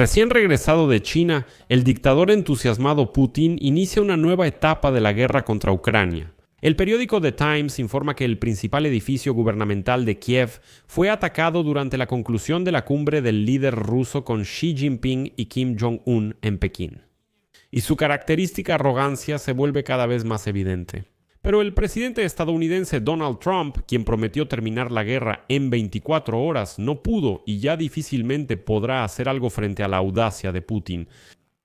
Recién regresado de China, el dictador entusiasmado Putin inicia una nueva etapa de la guerra contra Ucrania. El periódico The Times informa que el principal edificio gubernamental de Kiev fue atacado durante la conclusión de la cumbre del líder ruso con Xi Jinping y Kim Jong-un en Pekín. Y su característica arrogancia se vuelve cada vez más evidente. Pero el presidente estadounidense Donald Trump, quien prometió terminar la guerra en 24 horas, no pudo y ya difícilmente podrá hacer algo frente a la audacia de Putin.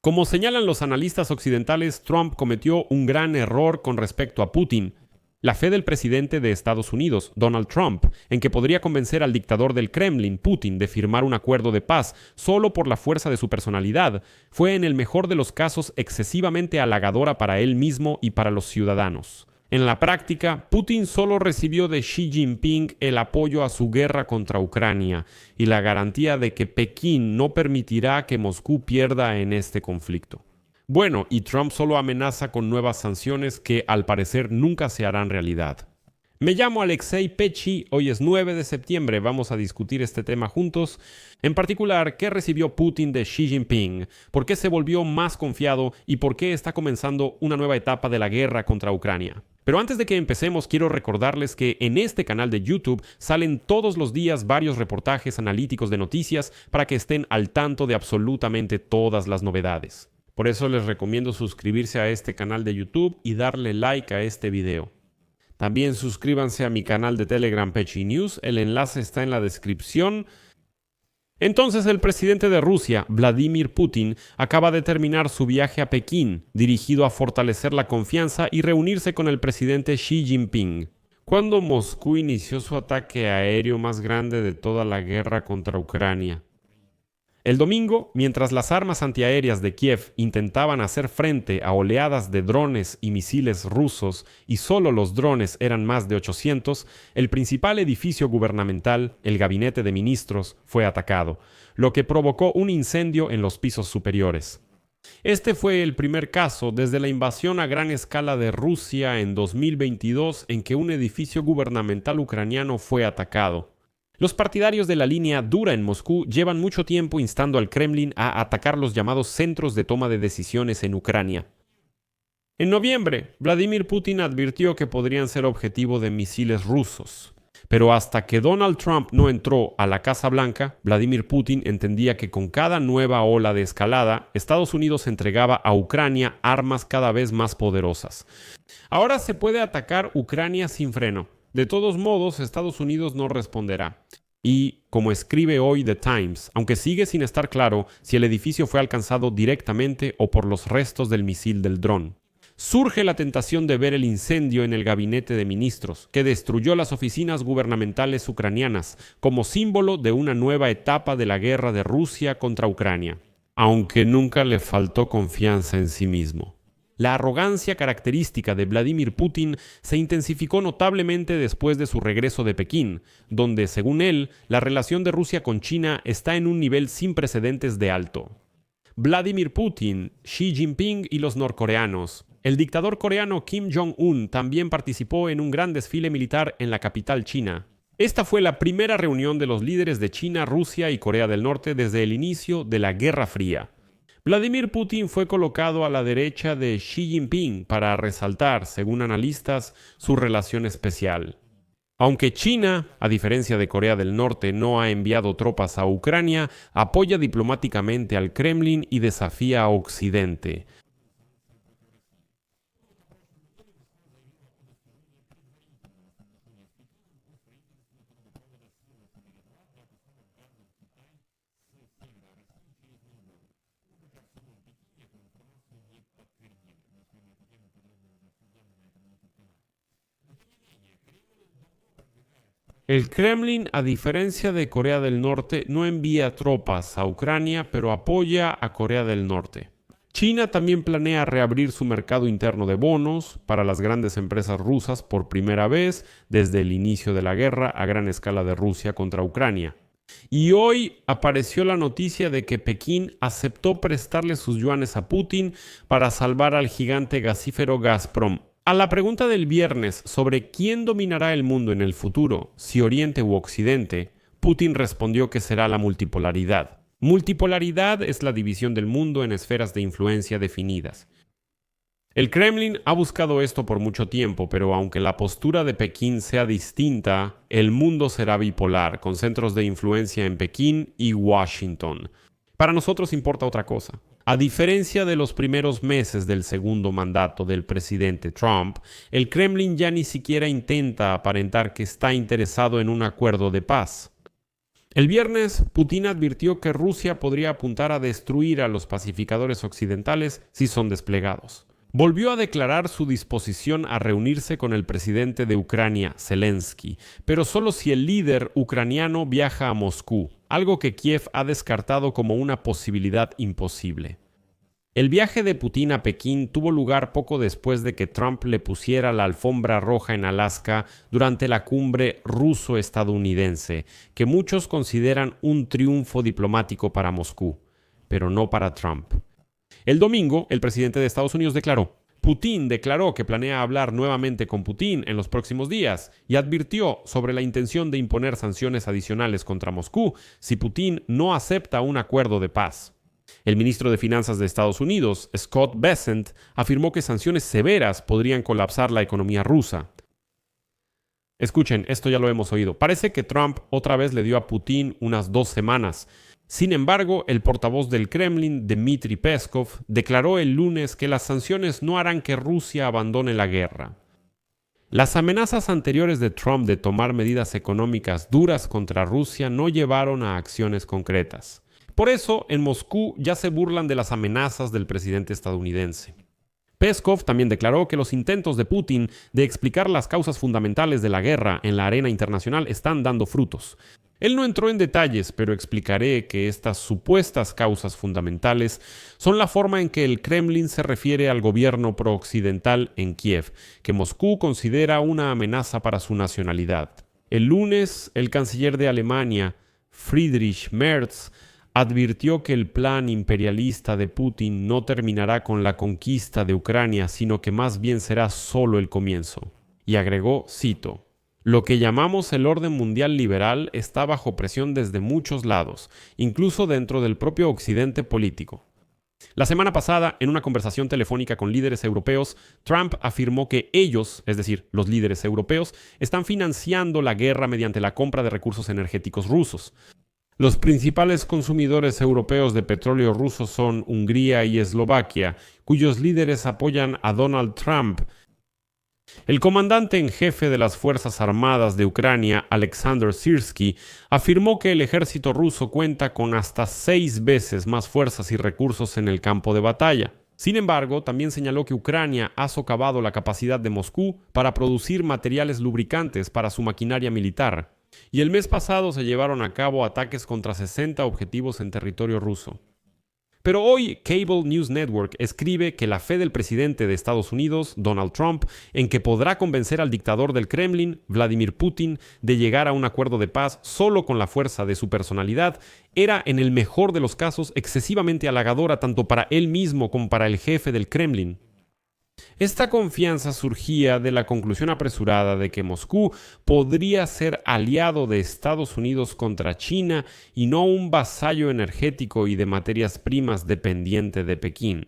Como señalan los analistas occidentales, Trump cometió un gran error con respecto a Putin. La fe del presidente de Estados Unidos, Donald Trump, en que podría convencer al dictador del Kremlin, Putin, de firmar un acuerdo de paz solo por la fuerza de su personalidad, fue en el mejor de los casos excesivamente halagadora para él mismo y para los ciudadanos. En la práctica, Putin solo recibió de Xi Jinping el apoyo a su guerra contra Ucrania y la garantía de que Pekín no permitirá que Moscú pierda en este conflicto. Bueno, y Trump solo amenaza con nuevas sanciones que al parecer nunca se harán realidad. Me llamo Alexei Pechi, hoy es 9 de septiembre, vamos a discutir este tema juntos. En particular, ¿qué recibió Putin de Xi Jinping? ¿Por qué se volvió más confiado? ¿Y por qué está comenzando una nueva etapa de la guerra contra Ucrania? Pero antes de que empecemos, quiero recordarles que en este canal de YouTube salen todos los días varios reportajes analíticos de noticias para que estén al tanto de absolutamente todas las novedades. Por eso les recomiendo suscribirse a este canal de YouTube y darle like a este video. También suscríbanse a mi canal de Telegram Pechi News, el enlace está en la descripción. Entonces el presidente de Rusia, Vladimir Putin, acaba de terminar su viaje a Pekín, dirigido a fortalecer la confianza y reunirse con el presidente Xi Jinping. ¿Cuándo Moscú inició su ataque aéreo más grande de toda la guerra contra Ucrania? El domingo, mientras las armas antiaéreas de Kiev intentaban hacer frente a oleadas de drones y misiles rusos y solo los drones eran más de 800, el principal edificio gubernamental, el Gabinete de Ministros, fue atacado, lo que provocó un incendio en los pisos superiores. Este fue el primer caso desde la invasión a gran escala de Rusia en 2022 en que un edificio gubernamental ucraniano fue atacado. Los partidarios de la línea dura en Moscú llevan mucho tiempo instando al Kremlin a atacar los llamados centros de toma de decisiones en Ucrania. En noviembre, Vladimir Putin advirtió que podrían ser objetivo de misiles rusos. Pero hasta que Donald Trump no entró a la Casa Blanca, Vladimir Putin entendía que con cada nueva ola de escalada, Estados Unidos entregaba a Ucrania armas cada vez más poderosas. Ahora se puede atacar Ucrania sin freno. De todos modos, Estados Unidos no responderá. Y, como escribe hoy The Times, aunque sigue sin estar claro si el edificio fue alcanzado directamente o por los restos del misil del dron, surge la tentación de ver el incendio en el Gabinete de Ministros, que destruyó las oficinas gubernamentales ucranianas, como símbolo de una nueva etapa de la guerra de Rusia contra Ucrania, aunque nunca le faltó confianza en sí mismo. La arrogancia característica de Vladimir Putin se intensificó notablemente después de su regreso de Pekín, donde, según él, la relación de Rusia con China está en un nivel sin precedentes de alto. Vladimir Putin, Xi Jinping y los norcoreanos. El dictador coreano Kim Jong-un también participó en un gran desfile militar en la capital china. Esta fue la primera reunión de los líderes de China, Rusia y Corea del Norte desde el inicio de la Guerra Fría. Vladimir Putin fue colocado a la derecha de Xi Jinping para resaltar, según analistas, su relación especial. Aunque China, a diferencia de Corea del Norte, no ha enviado tropas a Ucrania, apoya diplomáticamente al Kremlin y desafía a Occidente. El Kremlin, a diferencia de Corea del Norte, no envía tropas a Ucrania, pero apoya a Corea del Norte. China también planea reabrir su mercado interno de bonos para las grandes empresas rusas por primera vez desde el inicio de la guerra a gran escala de Rusia contra Ucrania. Y hoy apareció la noticia de que Pekín aceptó prestarle sus yuanes a Putin para salvar al gigante gasífero Gazprom. A la pregunta del viernes sobre quién dominará el mundo en el futuro, si Oriente u Occidente, Putin respondió que será la multipolaridad. Multipolaridad es la división del mundo en esferas de influencia definidas. El Kremlin ha buscado esto por mucho tiempo, pero aunque la postura de Pekín sea distinta, el mundo será bipolar, con centros de influencia en Pekín y Washington. Para nosotros importa otra cosa. A diferencia de los primeros meses del segundo mandato del presidente Trump, el Kremlin ya ni siquiera intenta aparentar que está interesado en un acuerdo de paz. El viernes, Putin advirtió que Rusia podría apuntar a destruir a los pacificadores occidentales si son desplegados. Volvió a declarar su disposición a reunirse con el presidente de Ucrania, Zelensky, pero solo si el líder ucraniano viaja a Moscú, algo que Kiev ha descartado como una posibilidad imposible. El viaje de Putin a Pekín tuvo lugar poco después de que Trump le pusiera la alfombra roja en Alaska durante la cumbre ruso-estadounidense, que muchos consideran un triunfo diplomático para Moscú, pero no para Trump. El domingo, el presidente de Estados Unidos Putin declaró que planea hablar nuevamente con Putin en los próximos días y advirtió sobre la intención de imponer sanciones adicionales contra Moscú si Putin no acepta un acuerdo de paz. El ministro de Finanzas de Estados Unidos, Scott Bessent, afirmó que sanciones severas podrían colapsar la economía rusa. Escuchen, esto ya lo hemos oído. Parece que Trump otra vez le dio a Putin unas 2 semanas. Sin embargo, el portavoz del Kremlin, Dmitry Peskov, declaró el lunes que las sanciones no harán que Rusia abandone la guerra. Las amenazas anteriores de Trump de tomar medidas económicas duras contra Rusia no llevaron a acciones concretas. Por eso, en Moscú ya se burlan de las amenazas del presidente estadounidense. Peskov también declaró que los intentos de Putin de explicar las causas fundamentales de la guerra en la arena internacional están dando frutos. Él no entró en detalles, pero explicaré que estas supuestas causas fundamentales son la forma en que el Kremlin se refiere al gobierno prooccidental en Kiev, que Moscú considera una amenaza para su nacionalidad. El lunes, el canciller de Alemania, Friedrich Merz, advirtió que el plan imperialista de Putin no terminará con la conquista de Ucrania, sino que más bien será solo el comienzo. Y agregó, cito: "Lo que llamamos el orden mundial liberal está bajo presión desde muchos lados, incluso dentro del propio occidente político". La semana pasada, en una conversación telefónica con líderes europeos, Trump afirmó que ellos, es decir, los líderes europeos, están financiando la guerra mediante la compra de recursos energéticos rusos. Los principales consumidores europeos de petróleo ruso son Hungría y Eslovaquia, cuyos líderes apoyan a Donald Trump. El comandante en jefe de las Fuerzas Armadas de Ucrania, Alexander Syrskyi, afirmó que el ejército ruso cuenta con hasta 6 veces más fuerzas y recursos en el campo de batalla. Sin embargo, también señaló que Ucrania ha socavado la capacidad de Moscú para producir materiales lubricantes para su maquinaria militar. Y el mes pasado se llevaron a cabo ataques contra 60 objetivos en territorio ruso. Pero hoy Cable News Network escribe que la fe del presidente de Estados Unidos, Donald Trump, en que podrá convencer al dictador del Kremlin, Vladimir Putin, de llegar a un acuerdo de paz solo con la fuerza de su personalidad, era en el mejor de los casos excesivamente halagadora tanto para él mismo como para el jefe del Kremlin. Esta confianza surgía de la conclusión apresurada de que Moscú podría ser aliado de Estados Unidos contra China y no un vasallo energético y de materias primas dependiente de Pekín.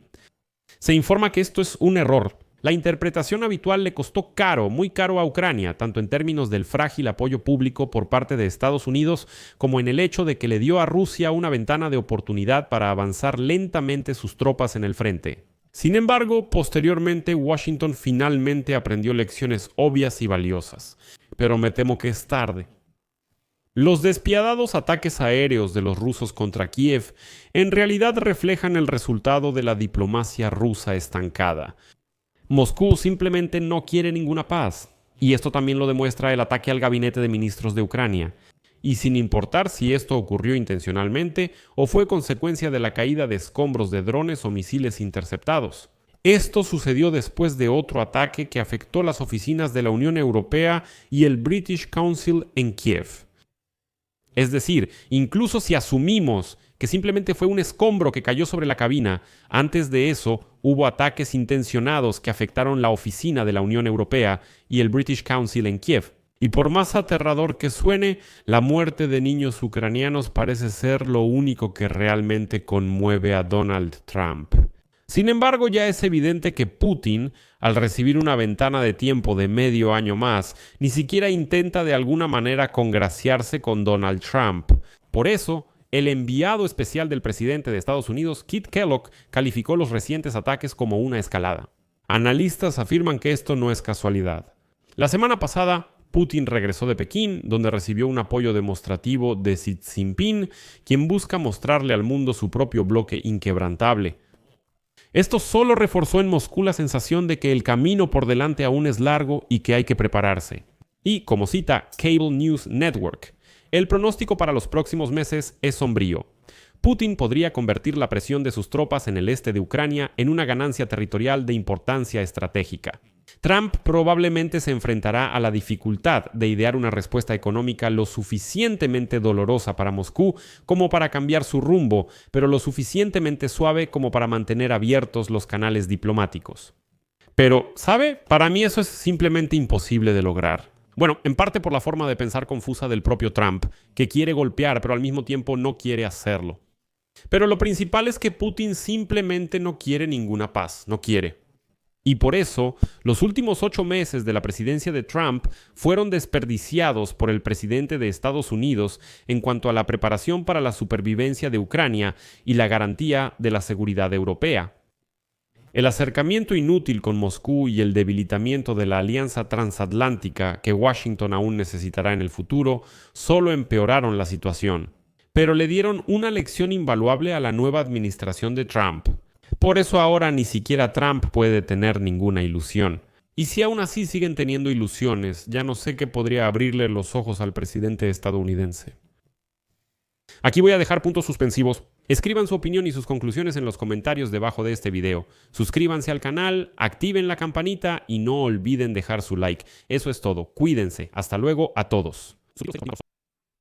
Se informa que esto es un error. La interpretación habitual le costó caro, muy caro a Ucrania, tanto en términos del frágil apoyo público por parte de Estados Unidos como en el hecho de que le dio a Rusia una ventana de oportunidad para avanzar lentamente sus tropas en el frente. Sin embargo, posteriormente Washington finalmente aprendió lecciones obvias y valiosas, pero me temo que es tarde. Los despiadados ataques aéreos de los rusos contra Kiev en realidad reflejan el resultado de la diplomacia rusa estancada. Moscú simplemente no quiere ninguna paz, y esto también lo demuestra el ataque al gabinete de ministros de Ucrania. Y sin importar si esto ocurrió intencionalmente o fue consecuencia de la caída de escombros de drones o misiles interceptados. Esto sucedió después de otro ataque que afectó las oficinas de la Unión Europea y el British Council en Kiev. Es decir, incluso si asumimos que simplemente fue un escombro que cayó sobre la cabina, antes de eso hubo ataques intencionados que afectaron la oficina de la Unión Europea y el British Council en Kiev. Y por más aterrador que suene, la muerte de niños ucranianos parece ser lo único que realmente conmueve a Donald Trump. Sin embargo, ya es evidente que Putin, al recibir una ventana de tiempo de medio año más, ni siquiera intenta de alguna manera congraciarse con Donald Trump. Por eso, el enviado especial del presidente de Estados Unidos, Kit Kellogg, calificó los recientes ataques como una escalada. Analistas afirman que esto no es casualidad. La semana pasada, Putin regresó de Pekín, donde recibió un apoyo demostrativo de Xi Jinping, quien busca mostrarle al mundo su propio bloque inquebrantable. Esto solo reforzó en Moscú la sensación de que el camino por delante aún es largo y que hay que prepararse. Y, como cita Cable News Network, el pronóstico para los próximos meses es sombrío. Putin podría convertir la presión de sus tropas en el este de Ucrania en una ganancia territorial de importancia estratégica. Trump probablemente se enfrentará a la dificultad de idear una respuesta económica lo suficientemente dolorosa para Moscú como para cambiar su rumbo, pero lo suficientemente suave como para mantener abiertos los canales diplomáticos. Pero, ¿sabe? Para mí eso es simplemente imposible de lograr. Bueno, en parte por la forma de pensar confusa del propio Trump, que quiere golpear pero al mismo tiempo no quiere hacerlo. Pero lo principal es que Putin simplemente no quiere ninguna paz, no quiere. Y por eso, los últimos 8 meses de la presidencia de Trump fueron desperdiciados por el presidente de Estados Unidos en cuanto a la preparación para la supervivencia de Ucrania y la garantía de la seguridad europea. El acercamiento inútil con Moscú y el debilitamiento de la alianza transatlántica que Washington aún necesitará en el futuro solo empeoraron la situación, pero le dieron una lección invaluable a la nueva administración de Trump. Por eso ahora ni siquiera Trump puede tener ninguna ilusión. Y si aún así siguen teniendo ilusiones, ya no sé qué podría abrirle los ojos al presidente estadounidense. Aquí voy a dejar puntos suspensivos. Escriban su opinión y sus conclusiones en los comentarios debajo de este video. Suscríbanse al canal, activen la campanita y no olviden dejar su like. Eso es todo. Cuídense. Hasta luego a todos.